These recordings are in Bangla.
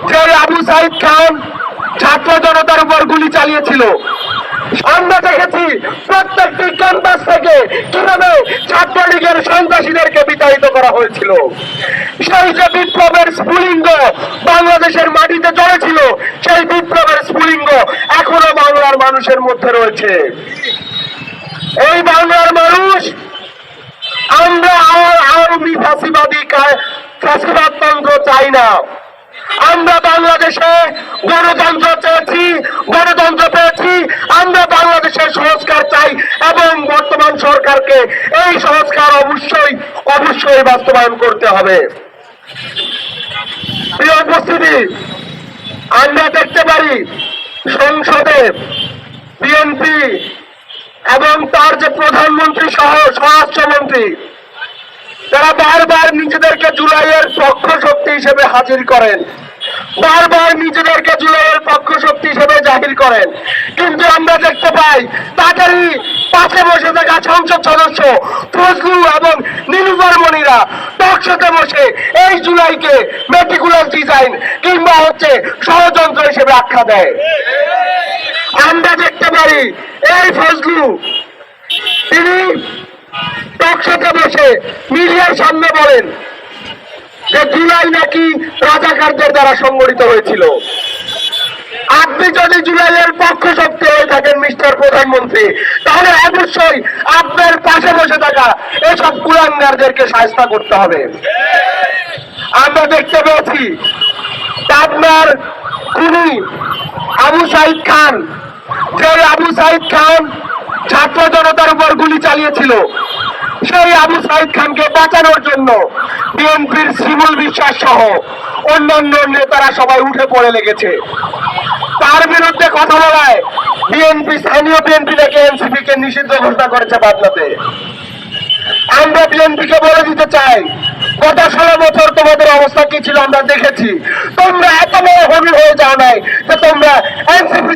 যে আবু সাইদ খান ছাত্র জনতার উপর গুলি চালিয়েছিল। আমরা দেখেছি প্রত্যেকটি ক্যাম্পাস থেকে কিভাবে ছাত্রলীগের সন্ত্রাসীদেরকে বিতাড়িত করা হয়েছিল। সেই যে বিপ্লবের স্ফুলিঙ্গ বাংলাদেশের মাটিতে চলেছিল, সেই বিপ্লবের স্ফুলিঙ্গ এখনো বাংলার মানুষের মধ্যে রয়েছে। এই বাংলার মানুষ আমরা আওয়ামী ফ্যাসিবাদতন্ত্র চাই না। আমরা বাংলাদেশে গণতন্ত্র চেয়েছি, গণতন্ত্র পেয়েছি। আমরা বাংলাদেশের সংস্কার চাই এবং বর্তমান সরকারকে এই সংস্কার অবশ্যই বাস্তবায়ন করতে হবে। প্রিয় উপস্থিতি, আমরা দেখতে পারি সংসদে বিএনপি এবং তার যে প্রধানমন্ত্রী সহ স্বরাষ্ট্রমন্ত্রী, তারা বারবার নিজেদেরকে জুলাইয়ের পক্ষ শক্তি হিসেবে হাজির করেন, বারবার নিজেদেরকে জুলাইয়ের পক্ষ শক্তি হিসেবে জাহির করেন। কিন্তু আমরা দেখতে পাই তাদেরই পাশে বসে থাকা সংসদ সদস্য ফজলু এবং নীলুফার মনিরা টকশোতে বসে এই জুলাইকে মেটিকুলাস ডিজাইন কিংবা ষড়যন্ত্র হিসেবে আখ্যা দেয়। আমরা দেখতে পারি এই ফজলু তিনি টকশোতে বসে মিডিয়ার সামনে বলেন যে জুলাই নাকি রাজাকারদের দ্বারা সংগঠিত হয়েছিল। আপনি যদি জুলাইয়ের পক্ষ শক্তি হয়ে থাকেন মিস্টার প্রধানমন্ত্রী, তাহলে অবশ্যই আপনার পাশে বসে থাকা এসব কুলাঙ্গারদেরকে শায়েস্তা করতে হবে। আমরা দেখতে পেয়েছি আপনার খুনি আবু সাইদ খান, যে আবু সাইদ খান ছাত্র জনতার উপর গুলি চালিয়েছিল, সেই আবু সাইদ খানকে বাঁচানোর জন্য বিএনপির শিমুল বিশ্বাস সহ অন্যান্য নেতারা সবাই উঠে পড়ে লেগেছে। তার বিরুদ্ধে কথা বলায় বিএনপি, স্থানীয় বিএনপি থেকে এনসিপি কে নিষিদ্ধ ঘোষণা করেছে পাবনাতে। আমরা বিএনপিকে বলে দিতে চাই, গত 16 বছর তোমাদের অবস্থা কি ছিল আমরা দেখেছি। তোমরা এত বড় হবি হয়ে যাও নাই যে তোমরা এনসিপি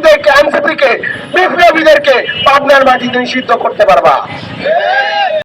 কে বিপ্লবীদেরকে পাবনার মাটিতে নিষিদ্ধ করতে পারবা।